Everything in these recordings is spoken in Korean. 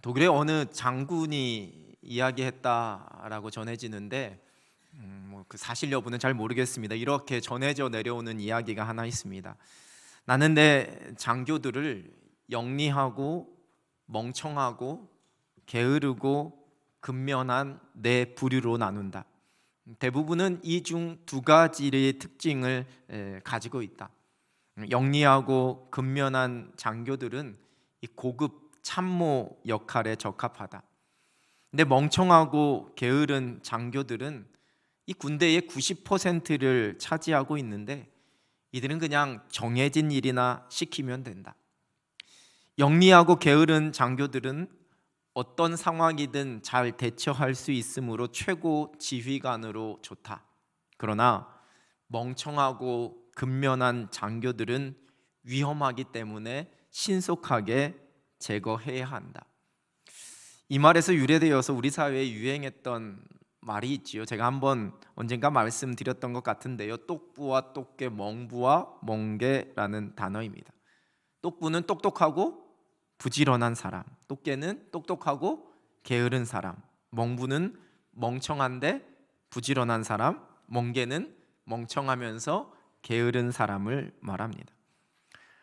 독일의 어느 장군이 이야기했다라고 전해지는데 그 사실 여부는 잘 모르겠습니다. 이렇게 전해져 내려오는 이야기가 하나 있습니다. 나는 내 장교들을 영리하고 멍청하고 게으르고 근면한 네 부류로 나눈다. 대부분은 이 중 두 가지의 특징을 가지고 있다. 영리하고 근면한 장교들은 이 고급 참모 역할에 적합하다. 근데 멍청하고 게으른 장교들은 이 군대의 90%를 차지하고 있는데 이들은 그냥 정해진 일이나 시키면 된다. 영리하고 게으른 장교들은 어떤 상황이든 잘 대처할 수 있으므로 최고 지휘관으로 좋다. 그러나 멍청하고 근면한 장교들은 위험하기 때문에 신속하게 제거해야 한다. 이 말에서 유래되어서 우리 사회에 유행했던 말이 있지요. 제가 언젠가 말씀드렸던 것 같은데요. 똑부와 똑개, 멍부와 멍개라는 단어입니다. 똑부는 똑똑하고 부지런한 사람, 똑개는 똑똑하고 게으른 사람, 멍부는 멍청한데 부지런한 사람, 멍개는 멍청하면서 게으른 사람을 말합니다.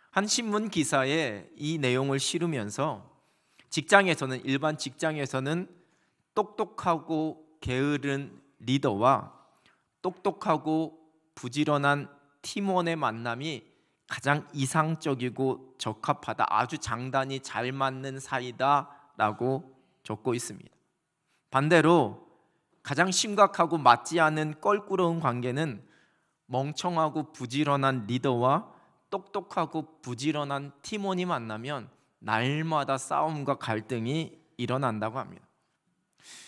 한 신문 기사에 이 내용을 실으면서 일반 직장에서는 똑똑하고 게으른 리더와 똑똑하고 부지런한 팀원의 만남이 가장 이상적이고 적합하다, 아주 장단이 잘 맞는 사이다라고 적고 있습니다. 반대로 가장 심각하고 맞지 않은 껄끄러운 관계는 멍청하고 부지런한 리더와 똑똑하고 부지런한 팀원이 만나면 날마다 싸움과 갈등이 일어난다고 합니다.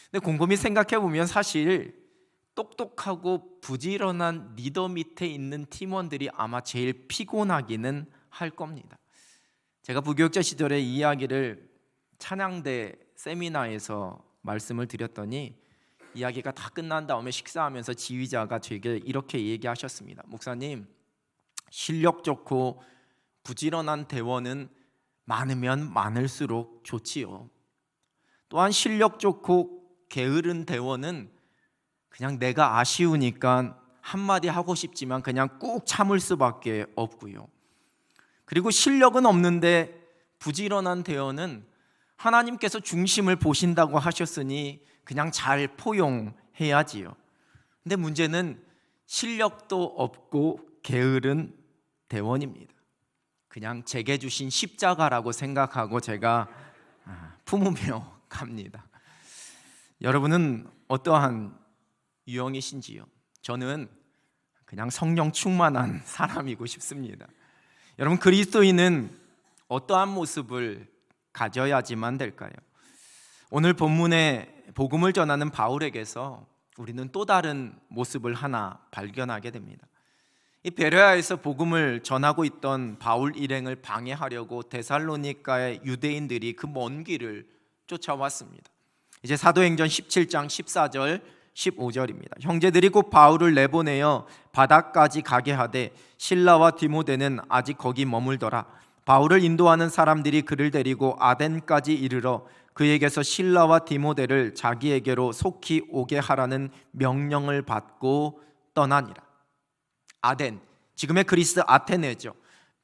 근데 곰곰이 생각해 보면 사실 똑똑하고 부지런한 리더 밑에 있는 팀원들이 아마 제일 피곤하기는 할 겁니다. 제가 부교육자 시절에 이 이야기를 찬양대 세미나에서 말씀을 드렸더니 이야기가 다 끝난 다음에 식사하면서 지휘자가 제게 이렇게 얘기하셨습니다. 목사님, 실력 좋고 부지런한 대원은 많으면 많을수록 좋지요. 또한 실력 좋고 게으른 대원은 그냥 내가 아쉬우니까 한마디 하고 싶지만 그냥 꾹 참을 수밖에 없고요. 그리고 실력은 없는데 부지런한 대원은 하나님께서 중심을 보신다고 하셨으니 그냥 잘 포용해야지요. 근데 문제는 실력도 없고 게으른 대원입니다. 그냥 제게 주신 십자가라고 생각하고 제가 품으며 갑니다. 여러분은 어떠한 유형이신지요? 저는 그냥 성령 충만한 사람이고 싶습니다. 여러분, 그리스도인은 어떠한 모습을 가져야지만 될까요? 오늘 본문에 복음을 전하는 바울에게서 우리는 또 다른 모습을 하나 발견하게 됩니다. 이 베레아에서 복음을 전하고 있던 바울 일행을 방해하려고 데살로니가의 유대인들이 그 먼 길을 쫓아왔습니다. 이제 사도행전 17장 14절 15절입니다. 형제들이 곧 바울을 내보내어 바다까지 가게 하되 실라와 디모데는 아직 거기 머물더라. 바울을 인도하는 사람들이 그를 데리고 아덴까지 이르러 그에게서 실라와 디모데를 자기에게로 속히 오게 하라는 명령을 받고 떠나니라. 아덴, 지금의 그리스 아테네죠.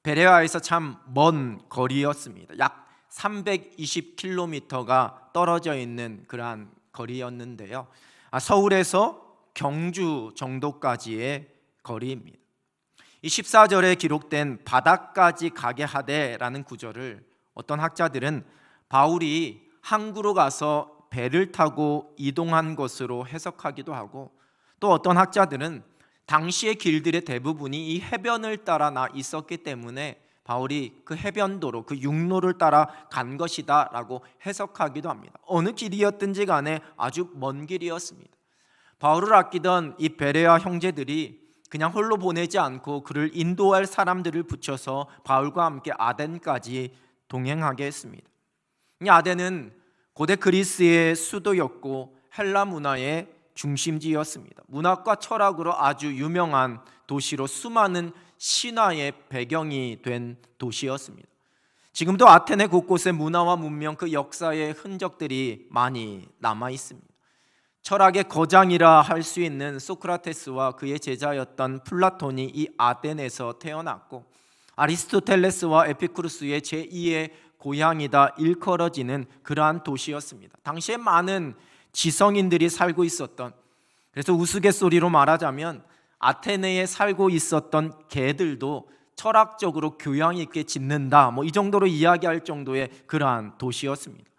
베레아에서 참 먼 거리였습니다. 약 320km가 떨어져 있는 그러한 거리였는데요. 서울에서 경주 정도까지의 거리입니다. 이 14절에 기록된 바다까지 가게 하되라는 구절을 어떤 학자들은 바울이 항구로 가서 배를 타고 이동한 것으로 해석하기도 하고, 또 어떤 학자들은 당시의 길들의 대부분이 이 해변을 따라 있었기 때문에 바울이 그 해변도로, 그 육로를 따라 간 것이다 라고 해석하기도 합니다. 어느 길이었든지 간에 아주 먼 길이었습니다. 바울을 아끼던 이 베레아 형제들이 그냥 홀로 보내지 않고 그를 인도할 사람들을 붙여서 바울과 함께 아덴까지 동행하게 했습니다. 이 아덴은 고대 그리스의 수도였고 헬라 문화의 중심지였습니다. 문학과 철학으로 아주 유명한 도시로 수많은 신화의 배경이 된 도시였습니다. 지금도 아테네 곳곳에 문화와 문명, 그 역사의 흔적들이 많이 남아 있습니다. 철학의 거장이라 할 수 있는 소크라테스와 그의 제자였던 플라톤이 이 아덴에서 태어났고, 아리스토텔레스와 에피쿠루스의 제2의 고향이다 일컬어지는 그러한 도시였습니다. 당시에 많은 지성인들이 살고 있었던, 그래서 우스갯소리로 말하자면 아테네에 살고 있었던 개들도 철학적으로 교양 있게 짖는다, 이 정도로 이야기할 정도의 그러한 도시였습니다.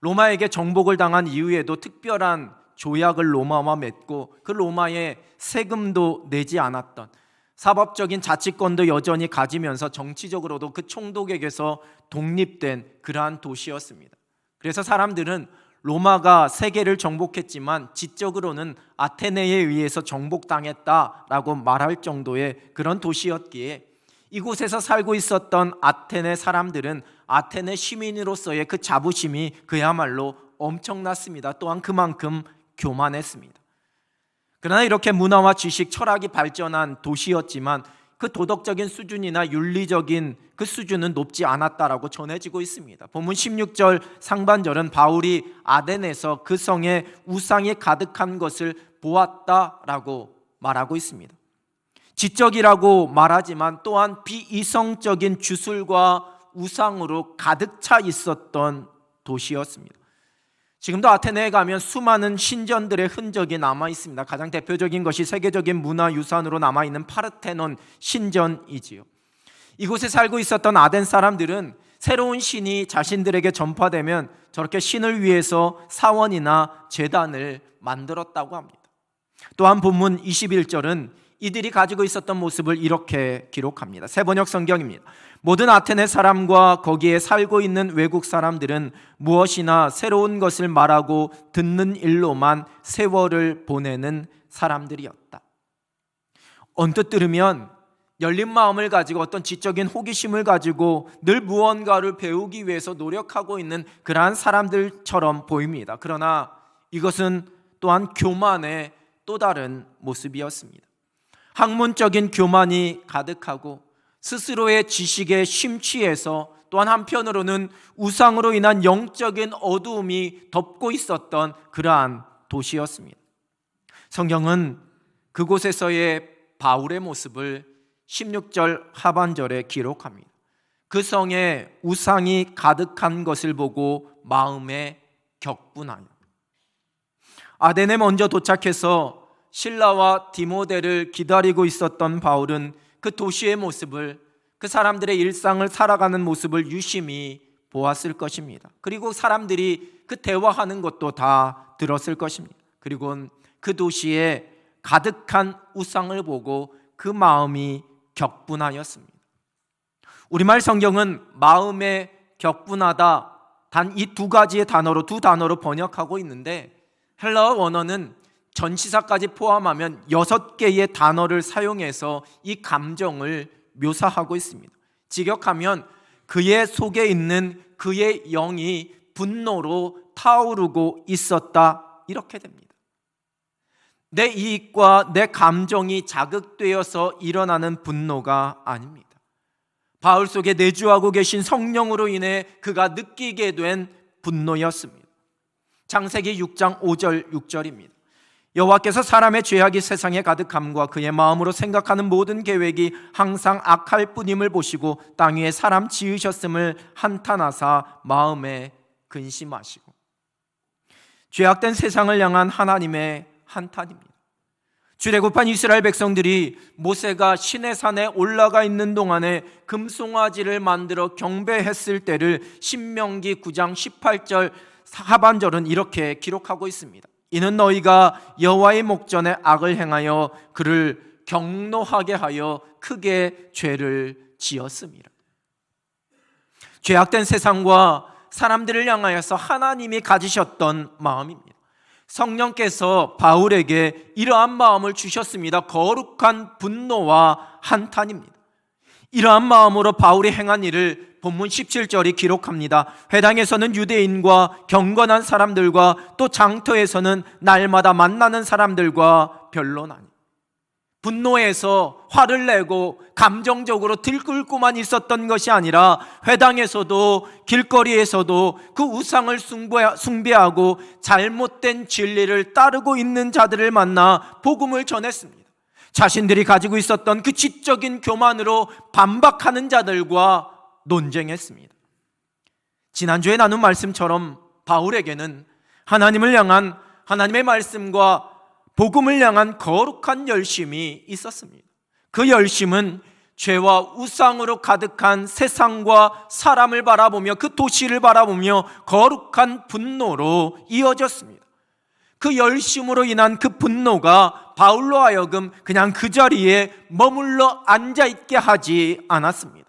로마에게 정복을 당한 이후에도 특별한 조약을 로마와 맺고 그 로마에 세금도 내지 않았던, 사법적인 자치권도 여전히 가지면서 정치적으로도 그 총독에게서 독립된 그러한 도시였습니다. 그래서 사람들은 로마가 세계를 정복했지만 지적으로는 아테네에 의해서 정복당했다라고 말할 정도의 그런 도시였기에, 이곳에서 살고 있었던 아테네 사람들은 아테네 시민으로서의 그 자부심이 그야말로 엄청났습니다. 또한 그만큼 교만했습니다. 그러나 이렇게 문화와 지식, 철학이 발전한 도시였지만 그 도덕적인 수준이나 윤리적인 그 수준은 높지 않았다라고 전해지고 있습니다. 본문 16절 상반절은 바울이 아덴에서 그 성에 우상이 가득한 것을 보았다라고 말하고 있습니다. 지적이라고 말하지만 또한 비이성적인 주술과 우상으로 가득 차 있었던 도시였습니다. 지금도 아테네에 가면 수많은 신전들의 흔적이 남아 있습니다. 가장 대표적인 것이 세계적인 문화유산으로 남아있는 파르테논 신전이지요. 이곳에 살고 있었던 아덴 사람들은 새로운 신이 자신들에게 전파되면 저렇게 신을 위해서 사원이나 제단을 만들었다고 합니다. 또한 본문 21절은 이들이 가지고 있었던 모습을 이렇게 기록합니다. 새번역 성경입니다. 모든 아테네 사람과 거기에 살고 있는 외국 사람들은 무엇이나 새로운 것을 말하고 듣는 일로만 세월을 보내는 사람들이었다. 언뜻 들으면 열린 마음을 가지고 어떤 지적인 호기심을 가지고 늘 무언가를 배우기 위해서 노력하고 있는 그러한 사람들처럼 보입니다. 그러나 이것은 또한 교만의 또 다른 모습이었습니다. 학문적인 교만이 가득하고 스스로의 지식에 심취해서 또한 한편으로는 우상으로 인한 영적인 어두움이 덮고 있었던 그러한 도시였습니다. 성경은 그곳에서의 바울의 모습을 16절 하반절에 기록합니다. 그 성에 우상이 가득한 것을 보고 마음에 격분하여. 아덴에 먼저 도착해서 실라와 디모데를 기다리고 있었던 바울은 그 도시의 모습을, 그 사람들의 일상을 살아가는 모습을 유심히 보았을 것입니다. 그리고 사람들이 그 대화하는 것도 다 들었을 것입니다. 그리고 그 도시에 가득한 우상을 보고 그 마음이 격분하였습니다. 우리말 성경은 마음에 격분하다 단 이 두 단어로 번역하고 있는데, 헬라어 원어는 전치사까지 포함하면 6개의 단어를 사용해서 이 감정을 묘사하고 있습니다. 직역하면 그의 속에 있는 그의 영이 분노로 타오르고 있었다, 이렇게 됩니다. 내 이익과 내 감정이 자극되어서 일어나는 분노가 아닙니다. 바울 속에 내주하고 계신 성령으로 인해 그가 느끼게 된 분노였습니다. 창세기 6장 5절 6절입니다. 여호와께서 사람의 죄악이 세상에 가득함과 그의 마음으로 생각하는 모든 계획이 항상 악할 뿐임을 보시고 땅 위에 사람 지으셨음을 한탄하사 마음에 근심하시고. 죄악된 세상을 향한 하나님의 한탄입니다. 출애굽한 이스라엘 백성들이 모세가 시내산에 올라가 있는 동안에 금송아지를 만들어 경배했을 때를 신명기 9장 18절 하반절은 이렇게 기록하고 있습니다. 이는 너희가 여호와의 목전에 악을 행하여 그를 경노하게 하여 크게 죄를 지었음이라. 죄악된 세상과 사람들을 향하여서 하나님이 가지셨던 마음입니다. 성령께서 바울에게 이러한 마음을 주셨습니다. 거룩한 분노와 한탄입니다. 이러한 마음으로 바울이 행한 일을 본문 17절이 기록합니다. 회당에서는 유대인과 경건한 사람들과 또 장터에서는 날마다 만나는 사람들과 변론하니. 분노해서 화를 내고 감정적으로 들끓고만 있었던 것이 아니라 회당에서도 길거리에서도 그 우상을 숭배하고 잘못된 진리를 따르고 있는 자들을 만나 복음을 전했습니다. 자신들이 가지고 있었던 그 지적인 교만으로 반박하는 자들과 논쟁했습니다. 지난주에 나눈 말씀처럼 바울에게는 하나님을 향한, 하나님의 말씀과 복음을 향한 거룩한 열심이 있었습니다. 그 열심은 죄와 우상으로 가득한 세상과 사람을 바라보며 그 도시를 바라보며 거룩한 분노로 이어졌습니다. 그 열심으로 인한 그 분노가 바울로 하여금 그냥 그 자리에 머물러 앉아있게 하지 않았습니다.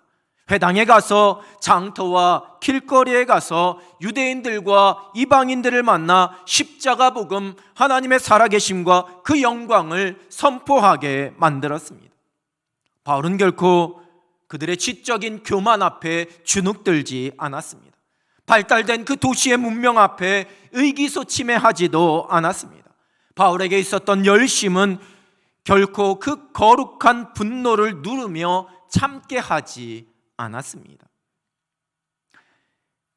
회당에 가서, 장터와 길거리에 가서 유대인들과 이방인들을 만나 십자가 복음, 하나님의 살아계심과 그 영광을 선포하게 만들었습니다. 바울은 결코 그들의 지적인 교만 앞에 주눅들지 않았습니다. 발달된 그 도시의 문명 앞에 의기소침해하지도 않았습니다. 바울에게 있었던 열심은 결코 그 거룩한 분노를 누르며 참게 하지 않았습니다.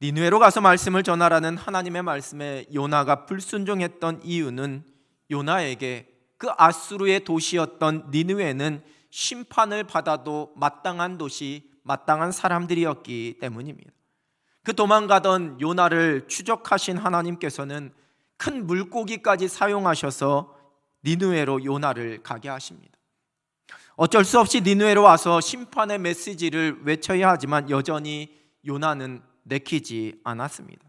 니느웨로 가서 말씀을 전하라는 하나님의 말씀에 요나가 불순종했던 이유는 요나에게 그 아수르의 도시였던 니느웨는 심판을 받아도 마땅한 도시, 마땅한 사람들이었기 때문입니다. 그 도망가던 요나를 추적하신 하나님께서는 큰 물고기까지 사용하셔서 니느웨로 요나를 가게 하십니다. 어쩔 수 없이 니느웨로 와서 심판의 메시지를 외쳐야 하지만 여전히 요나는 내키지 않았습니다.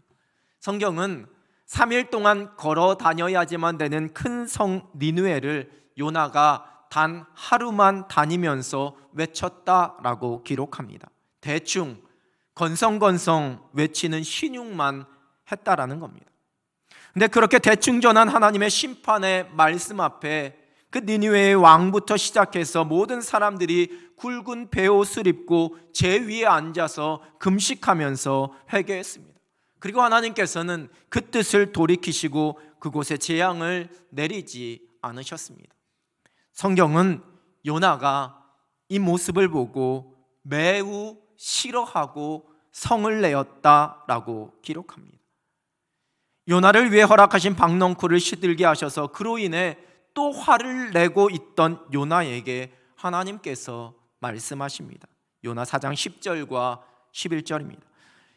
성경은 3일 동안 걸어 다녀야지만 되는 큰 성 니느웨를 요나가 단 하루만 다니면서 외쳤다라고 기록합니다. 대충 건성건성 외치는 신용만 했다라는 겁니다. 근데 그렇게 대충 전한 하나님의 심판의 말씀 앞에 그 니느웨의 왕부터 시작해서 모든 사람들이 굵은 베옷을 입고 제 위에 앉아서 금식하면서 회개했습니다. 그리고 하나님께서는 그 뜻을 돌이키시고 그곳에 재앙을 내리지 않으셨습니다. 성경은 요나가 이 모습을 보고 매우 싫어하고 성을 내었다라고 기록합니다. 요나를 위해 허락하신 박넝쿨을 시들게 하셔서 그로 인해 또 화를 내고 있던 요나에게 하나님께서 말씀하십니다. 요나 4장 10절과 11절입니다.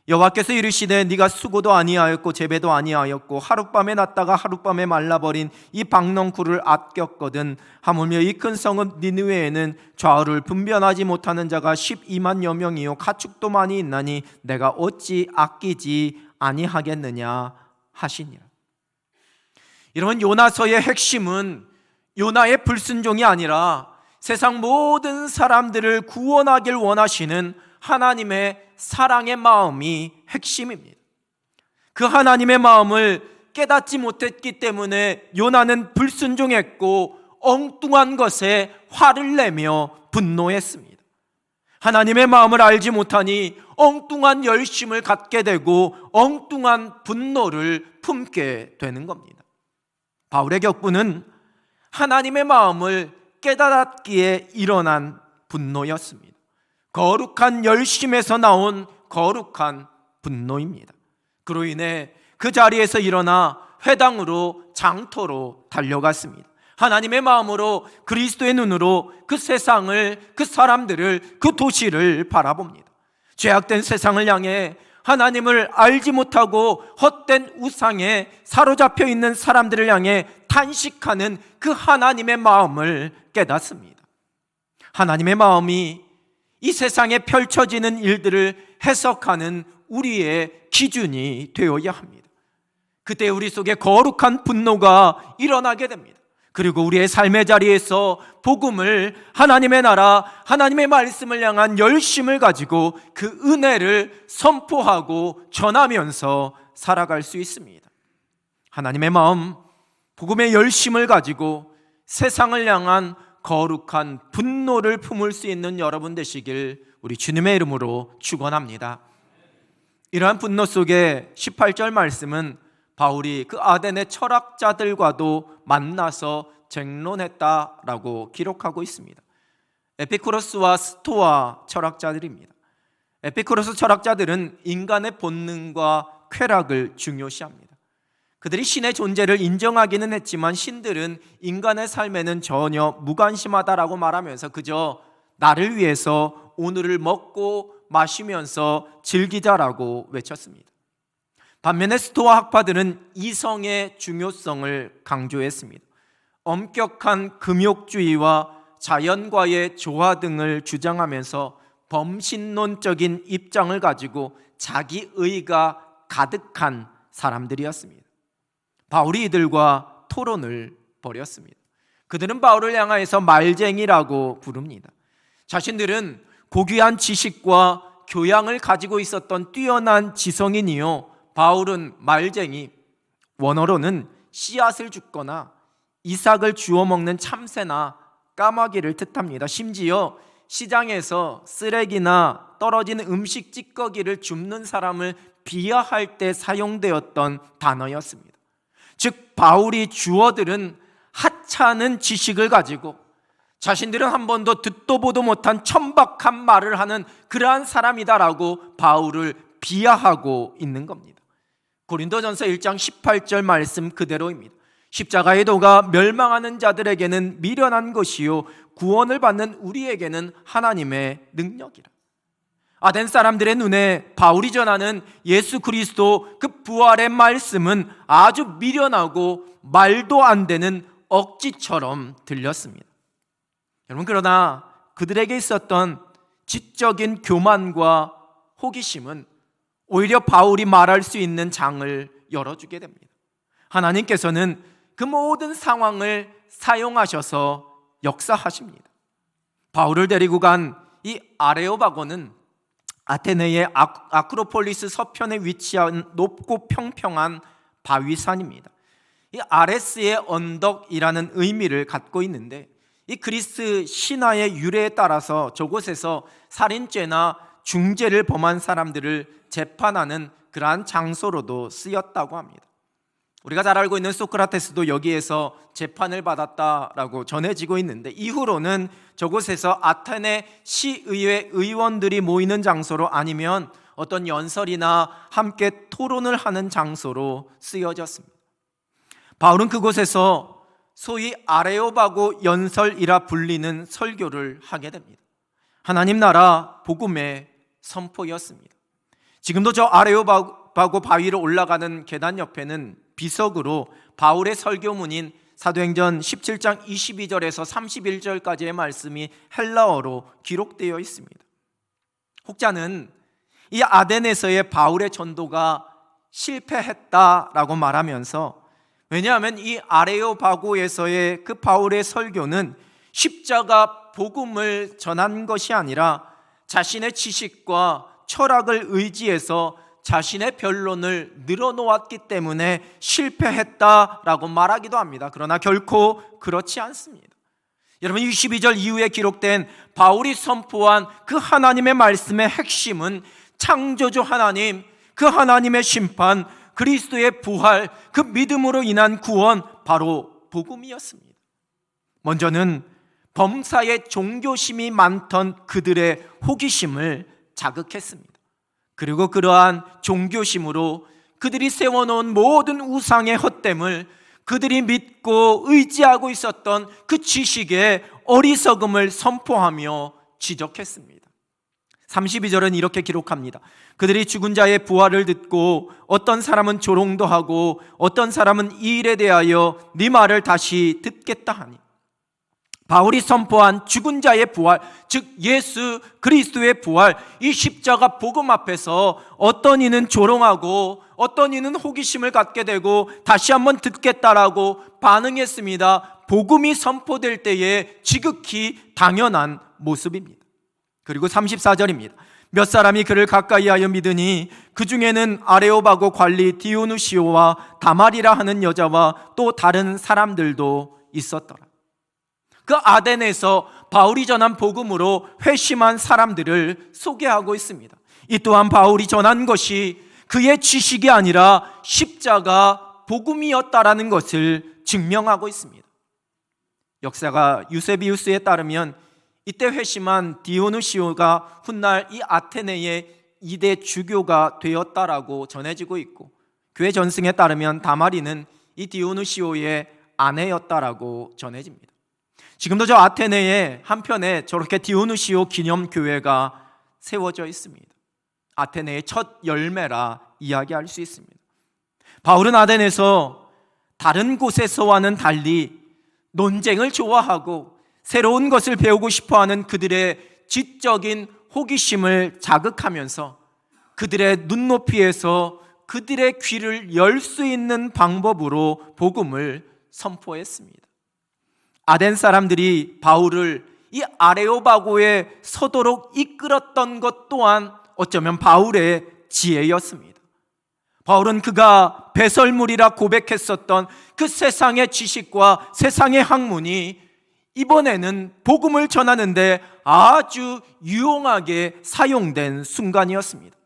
여호와께서 이르시되 네가 수고도 아니하였고 재배도 아니하였고 하룻밤에 났다가 하룻밤에 말라버린 이 박넝쿨을 아꼈거든. 하물며 이 큰 성은 니느웨에는 좌우를 분별하지 못하는 자가 12만여 명이요 가축도 많이 있나니 내가 어찌 아끼지 아니하겠느냐 하시니라. 여러분, 요나서의 핵심은 요나의 불순종이 아니라 세상 모든 사람들을 구원하길 원하시는 하나님의 사랑의 마음이 핵심입니다. 그 하나님의 마음을 깨닫지 못했기 때문에 요나는 불순종했고 엉뚱한 것에 화를 내며 분노했습니다. 하나님의 마음을 알지 못하니 엉뚱한 열심을 갖게 되고 엉뚱한 분노를 품게 되는 겁니다. 바울의 격분은 하나님의 마음을 깨달았기에 일어난 분노였습니다. 거룩한 열심에서 나온 거룩한 분노입니다. 그로 인해 그 자리에서 일어나 회당으로, 장터로 달려갔습니다. 하나님의 마음으로, 그리스도의 눈으로 그 세상을, 그 사람들을, 그 도시를 바라봅니다. 죄악된 세상을 향해 하나님을 알지 못하고 헛된 우상에 사로잡혀 있는 사람들을 향해 탄식하는 그 하나님의 마음을 깨닫습니다. 하나님의 마음이 이 세상에 펼쳐지는 일들을 해석하는 우리의 기준이 되어야 합니다. 그때 우리 속에 거룩한 분노가 일어나게 됩니다. 그리고 우리의 삶의 자리에서 복음을, 하나님의 나라, 하나님의 말씀을 향한 열심을 가지고 그 은혜를 선포하고 전하면서 살아갈 수 있습니다. 하나님의 마음, 복음의 열심을 가지고 세상을 향한 거룩한 분노를 품을 수 있는 여러분 되시길 우리 주님의 이름으로 축원합니다. 이러한 분노 속에 18절 말씀은 바울이 그 아덴의 철학자들과도 만나서 쟁론했다라고 기록하고 있습니다. 에피쿠로스와 스토아 철학자들입니다. 에피쿠로스 철학자들은 인간의 본능과 쾌락을 중요시합니다. 그들이 신의 존재를 인정하기는 했지만 신들은 인간의 삶에는 전혀 무관심하다라고 말하면서 그저 나를 위해서 오늘을 먹고 마시면서 즐기자라고 외쳤습니다. 반면에 스토아 학파들은 이성의 중요성을 강조했습니다. 엄격한 금욕주의와 자연과의 조화 등을 주장하면서 범신론적인 입장을 가지고 자기의가 가득한 사람들이었습니다. 바울이 이들과 토론을 벌였습니다. 그들은 바울을 향하여서 말쟁이라고 부릅니다. 자신들은 고귀한 지식과 교양을 가지고 있었던 뛰어난 지성인이요, 바울은 말쟁이, 원어로는 씨앗을 줍거나 이삭을 주워 먹는 참새나 까마귀를 뜻합니다. 심지어 시장에서 쓰레기나 떨어진 음식 찌꺼기를 줍는 사람을 비하할 때 사용되었던 단어였습니다. 즉 바울이 주어들은 하찮은 지식을 가지고 자신들은 한 번도 듣도 보도 못한 천박한 말을 하는 그러한 사람이다라고 바울을 비하하고 있는 겁니다. 고린도전서 1장 18절 말씀 그대로입니다. 십자가의 도가 멸망하는 자들에게는 미련한 것이요 구원을 받는 우리에게는 하나님의 능력이라. 아덴 사람들의 눈에 바울이 전하는 예수 그리스도 그 부활의 말씀은 아주 미련하고 말도 안 되는 억지처럼 들렸습니다. 여러분, 그러나 그들에게 있었던 지적인 교만과 호기심은 오히려 바울이 말할 수 있는 장을 열어주게 됩니다. 하나님께서는 그 모든 상황을 사용하셔서 역사하십니다. 바울을 데리고 간 이 아레오바고는 아테네의 아크로폴리스 서편에 위치한 높고 평평한 바위산입니다. 이 아레스의 언덕이라는 의미를 갖고 있는데 이 그리스 신화의 유래에 따라서 저곳에서 살인죄나 중죄를 범한 사람들을 재판하는 그러한 장소로도 쓰였다고 합니다. 우리가 잘 알고 있는 소크라테스도 여기에서 재판을 받았다라고 전해지고 있는데 이후로는 저곳에서 아테네 시의회 의원들이 모이는 장소로 아니면 어떤 연설이나 함께 토론을 하는 장소로 쓰여졌습니다. 바울은 그곳에서 소위 아레오바고 연설이라 불리는 설교를 하게 됩니다. 하나님 나라 복음의 선포였습니다. 지금도 저 아레오바고 바위로 올라가는 계단 옆에는 비석으로 바울의 설교문인 사도행전 17장 22절에서 31절까지의 말씀이 헬라어로 기록되어 있습니다. 혹자는 이 아덴에서의 바울의 전도가 실패했다라고 말하면서, 왜냐하면 이 아레오바고에서의 그 바울의 설교는 십자가 복음을 전한 것이 아니라 자신의 지식과 철학을 의지해서 자신의 변론을 늘어놓았기 때문에 실패했다라고 말하기도 합니다. 그러나 결코 그렇지 않습니다. 여러분, 22절 이후에 기록된 바울이 선포한 그 하나님의 말씀의 핵심은 창조주 하나님, 그 하나님의 심판, 그리스도의 부활, 그 믿음으로 인한 구원, 바로 복음이었습니다. 먼저는 범사에 종교심이 많던 그들의 호기심을 자극했습니다. 그리고 그러한 종교심으로 그들이 세워놓은 모든 우상의 헛됨을, 그들이 믿고 의지하고 있었던 그 지식의 어리석음을 선포하며 지적했습니다. 32절은 이렇게 기록합니다. 그들이 죽은 자의 부활을 듣고 어떤 사람은 조롱도 하고 어떤 사람은 이 일에 대하여 네 말을 다시 듣겠다 하니, 바울이 선포한 죽은 자의 부활, 즉 예수 그리스도의 부활, 이 십자가 복음 앞에서 어떤 이는 조롱하고 어떤 이는 호기심을 갖게 되고 다시 한번 듣겠다라고 반응했습니다. 복음이 선포될 때에 지극히 당연한 모습입니다. 그리고 34절입니다. 몇 사람이 그를 가까이하여 믿으니 그 중에는 아레오바고 관리 디오누시오와 다말이라 하는 여자와 또 다른 사람들도 있었더라. 그 아덴에서 바울이 전한 복음으로 회심한 사람들을 소개하고 있습니다. 이 또한 바울이 전한 것이 그의 지식이 아니라 십자가 복음이었다라는 것을 증명하고 있습니다. 역사가 유세비우스에 따르면 이때 회심한 디오누시오가 훗날 이 아테네의 2대 주교가 되었다라고 전해지고 있고, 교회 전승에 따르면 다마리는 이 디오누시오의 아내였다라고 전해집니다. 지금도 저 아테네에 한편에 저렇게 디오누시오 기념교회가 세워져 있습니다. 아테네의 첫 열매라 이야기할 수 있습니다. 바울은 아덴에서 다른 곳에서와는 달리 논쟁을 좋아하고 새로운 것을 배우고 싶어하는 그들의 지적인 호기심을 자극하면서 그들의 눈높이에서 그들의 귀를 열 수 있는 방법으로 복음을 선포했습니다. 아덴 사람들이 바울을 이 아레오바고에 서도록 이끌었던 것 또한 어쩌면 바울의 지혜였습니다. 바울은 그가 배설물이라 고백했었던 그 세상의 지식과 세상의 학문이 이번에는 복음을 전하는데 아주 유용하게 사용된 순간이었습니다.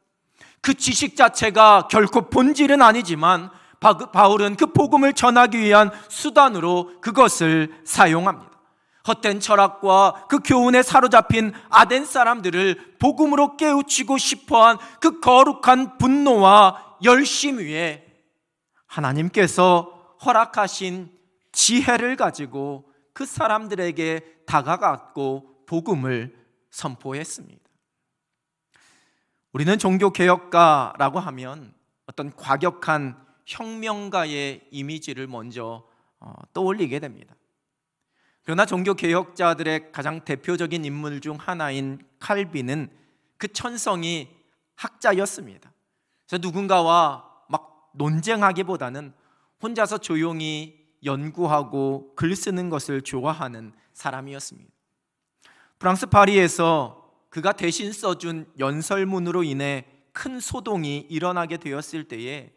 그 지식 자체가 결코 본질은 아니지만 바울은 그 복음을 전하기 위한 수단으로 그것을 사용합니다. 헛된 철학과 그 교훈에 사로잡힌 아덴 사람들을 복음으로 깨우치고 싶어한 그 거룩한 분노와 열심 위에 하나님께서 허락하신 지혜를 가지고 그 사람들에게 다가갔고 복음을 선포했습니다. 우리는 종교개혁가라고 하면 어떤 과격한 혁명가의 이미지를 먼저 떠올리게 됩니다. 그러나 종교개혁자들의 가장 대표적인 인물 중 하나인 칼빈은 그 천성이 학자였습니다. 그래서 누군가와 막 논쟁하기보다는 혼자서 조용히 연구하고 글 쓰는 것을 좋아하는 사람이었습니다. 프랑스 파리에서 그가 대신 써준 연설문으로 인해 큰 소동이 일어나게 되었을 때에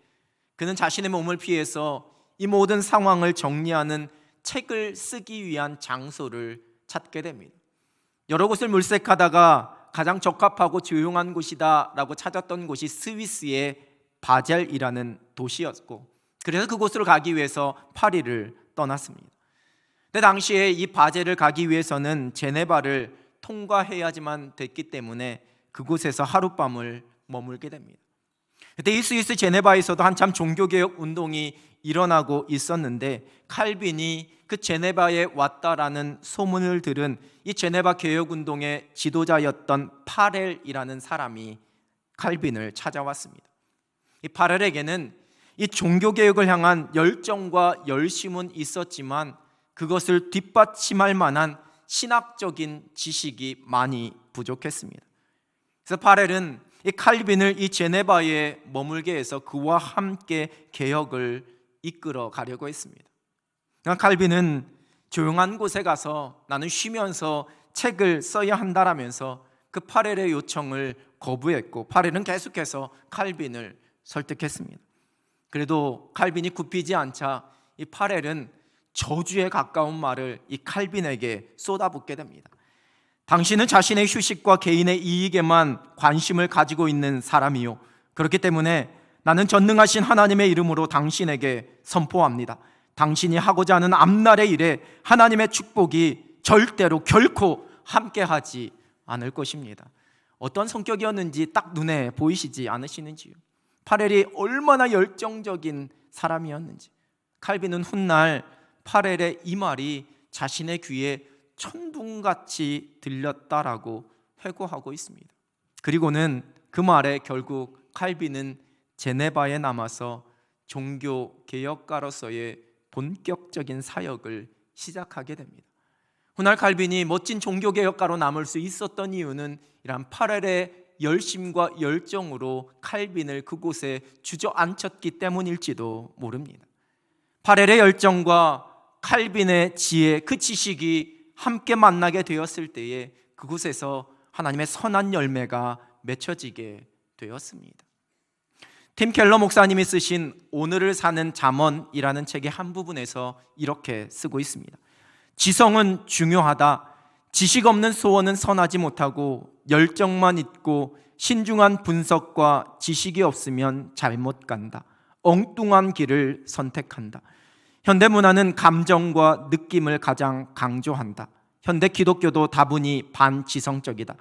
그는 자신의 몸을 피해서 이 모든 상황을 정리하는 책을 쓰기 위한 장소를 찾게 됩니다. 여러 곳을 물색하다가 가장 적합하고 조용한 곳이다 라고 찾았던 곳이 스위스의 바젤이라는 도시였고, 그래서 그곳으로 가기 위해서 파리를 떠났습니다. 근데 당시에 이 바젤을 가기 위해서는 제네바를 통과해야지만 됐기 때문에 그곳에서 하룻밤을 머물게 됩니다. 그때 이 스위스 제네바에서도 한참 종교개혁 운동이 일어나고 있었는데 칼빈이 그 제네바에 왔다라는 소문을 들은 이 제네바 개혁운동의 지도자였던 파렐이라는 사람이 칼빈을 찾아왔습니다. 이 파렐에게는 이 종교개혁을 향한 열정과 열심은 있었지만 그것을 뒷받침할 만한 신학적인 지식이 많이 부족했습니다. 그래서 파렐은 이 칼빈을 이 제네바에 머물게 해서 그와 함께 개혁을 이끌어 가려고 했습니다. 그러나 칼빈은 조용한 곳에 가서 나는 쉬면서 책을 써야 한다라면서 그 파렐의 요청을 거부했고, 파렐은 계속해서 칼빈을 설득했습니다. 그래도 칼빈이 굽히지 않자 이 파렐은 저주에 가까운 말을 이 칼빈에게 쏟아붓게 됩니다. 당신은 자신의 휴식과 개인의 이익에만 관심을 가지고 있는 사람이요, 그렇기 때문에 나는 전능하신 하나님의 이름으로 당신에게 선포합니다. 당신이 하고자 하는 앞날의 일에 하나님의 축복이 절대로 결코 함께하지 않을 것입니다. 어떤 성격이었는지 딱 눈에 보이시지 않으시는지요? 파렐이 얼마나 열정적인 사람이었는지. 칼빈은 훗날 파렐의 이 말이 자신의 귀에 천둥같이 들렸다라고 회고하고 있습니다. 그리고는 그 말에 결국 칼빈은 제네바에 남아서 종교개혁가로서의 본격적인 사역을 시작하게 됩니다. 훗날 칼빈이 멋진 종교개혁가로 남을 수 있었던 이유는 이러한 파렐의 열심과 열정으로 칼빈을 그곳에 주저앉혔기 때문일지도 모릅니다. 파렐의 열정과 칼빈의 지혜, 그 지식이 함께 만나게 되었을 때에 그곳에서 하나님의 선한 열매가 맺혀지게 되었습니다. 팀 켈러 목사님이 쓰신 오늘을 사는 잠언이라는 책의 한 부분에서 이렇게 쓰고 있습니다. 지성은 중요하다. 지식 없는 소원은 선하지 못하고 열정만 있고 신중한 분석과 지식이 없으면 잘못 간다. 엉뚱한 길을 선택한다. 현대 문화는 감정과 느낌을 가장 강조한다. 현대 기독교도 다분히 반지성적이다.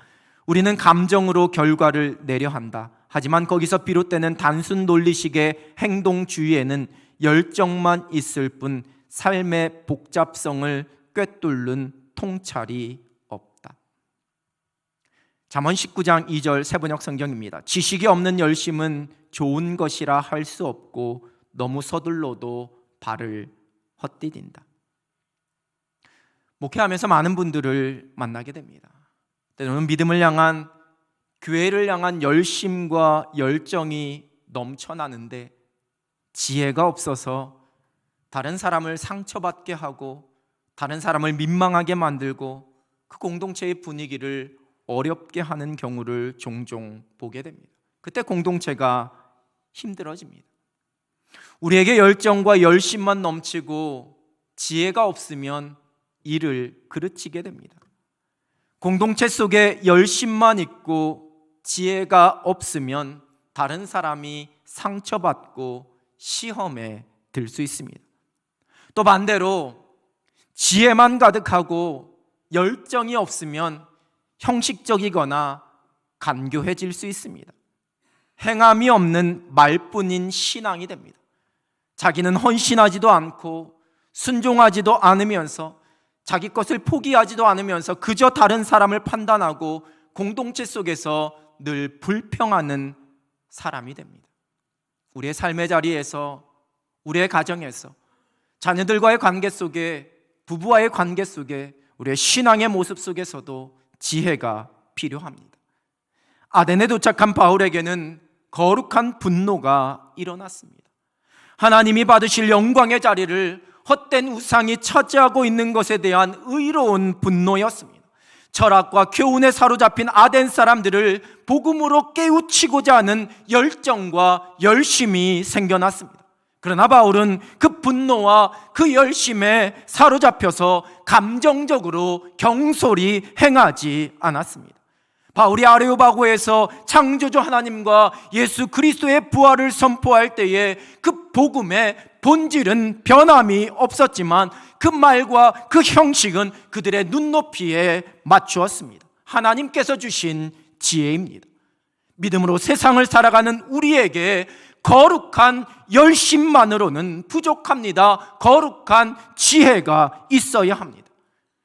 우리는 감정으로 결과를 내려 한다. 하지만 거기서 비롯되는 단순 논리식의 행동주의에는 열정만 있을 뿐 삶의 복잡성을 꿰뚫는 통찰이 없다. 잠언 19장 2절 세번역 성경입니다. 지식이 없는 열심은 좋은 것이라 할 수 없고 너무 서둘러도 발을 헛디딘다. 목회하면서 많은 분들을 만나게 됩니다. 때로는 믿음을 향한, 교회를 향한 열심과 열정이 넘쳐나는데 지혜가 없어서 다른 사람을 상처받게 하고 다른 사람을 민망하게 만들고 그 공동체의 분위기를 어렵게 하는 경우를 종종 보게 됩니다. 그때 공동체가 힘들어집니다. 우리에게 열정과 열심만 넘치고 지혜가 없으면 일을 그르치게 됩니다. 공동체 속에 열심만 있고 지혜가 없으면 다른 사람이 상처받고 시험에 들 수 있습니다. 또 반대로 지혜만 가득하고 열정이 없으면 형식적이거나 간교해질 수 있습니다. 행함이 없는 말뿐인 신앙이 됩니다. 자기는 헌신하지도 않고 순종하지도 않으면서 자기 것을 포기하지도 않으면서 그저 다른 사람을 판단하고 공동체 속에서 늘 불평하는 사람이 됩니다. 우리의 삶의 자리에서, 우리의 가정에서, 자녀들과의 관계 속에, 부부와의 관계 속에, 우리의 신앙의 모습 속에서도 지혜가 필요합니다. 아덴에 도착한 바울에게는 거룩한 분노가 일어났습니다. 하나님이 받으실 영광의 자리를 헛된 우상이 차지하고 있는 것에 대한 의로운 분노였습니다. 철학과 교훈에 사로잡힌 아덴 사람들을 복음으로 깨우치고자 하는 열정과 열심이 생겨났습니다. 그러나 바울은 그 분노와 그 열심에 사로잡혀서 감정적으로 경솔히 행하지 않았습니다. 바울이 아레오바고에서 창조주 하나님과 예수 그리스도의 부활을 선포할 때에 그 복음의 본질은 변함이 없었지만 그 말과 그 형식은 그들의 눈높이에 맞추었습니다. 하나님께서 주신 지혜입니다. 믿음으로 세상을 살아가는 우리에게 거룩한 열심만으로는 부족합니다. 거룩한 지혜가 있어야 합니다.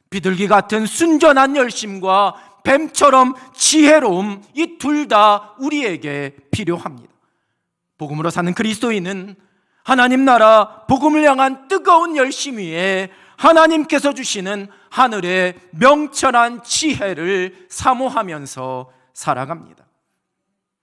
비둘기 같은 순전한 열심과 뱀처럼 지혜로움, 이 둘 다 우리에게 필요합니다. 복음으로 사는 그리스도인은 하나님 나라 복음을 향한 뜨거운 열심 위에 하나님께서 주시는 하늘의 명철한 지혜를 사모하면서 살아갑니다.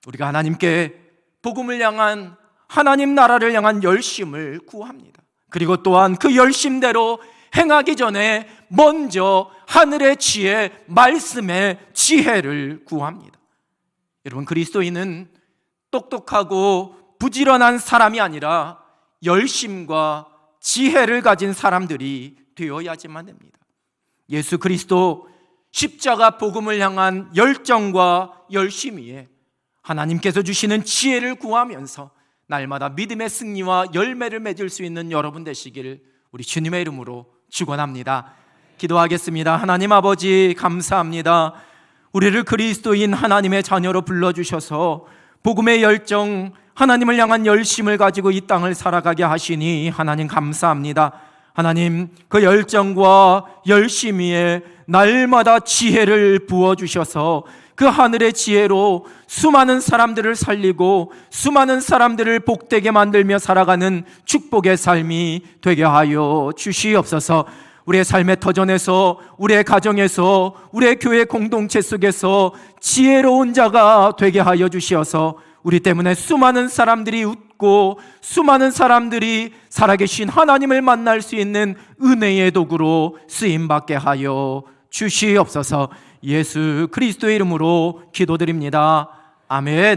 우리가 하나님께 복음을 향한, 하나님 나라를 향한 열심을 구합니다. 그리고 또한 그 열심대로 행하기 전에 먼저 하늘의 지혜, 말씀의 지혜를 구합니다. 여러분, 그리스도인은 똑똑하고 부지런한 사람이 아니라 열심과 지혜를 가진 사람들이 되어야지만 됩니다. 예수 그리스도 십자가 복음을 향한 열정과 열심 위에 하나님께서 주시는 지혜를 구하면서 날마다 믿음의 승리와 열매를 맺을 수 있는 여러분 되시기를 우리 주님의 이름으로 축원합니다. 기도하겠습니다. 하나님 아버지, 감사합니다. 우리를 그리스도인 하나님의 자녀로 불러주셔서 복음의 열정, 하나님을 향한 열심을 가지고 이 땅을 살아가게 하시니 하나님 감사합니다. 하나님, 그 열정과 열심 위에 날마다 지혜를 부어주셔서 그 하늘의 지혜로 수많은 사람들을 살리고 수많은 사람들을 복되게 만들며 살아가는 축복의 삶이 되게 하여 주시옵소서. 우리의 삶의 터전에서, 우리의 가정에서, 우리의 교회 공동체 속에서 지혜로운 자가 되게 하여 주시어서 우리 때문에 수많은 사람들이 웃고 수많은 사람들이 살아계신 하나님을 만날 수 있는 은혜의 도구로 쓰임받게 하여 주시옵소서. 예수 그리스도의 이름으로 기도드립니다. 아멘.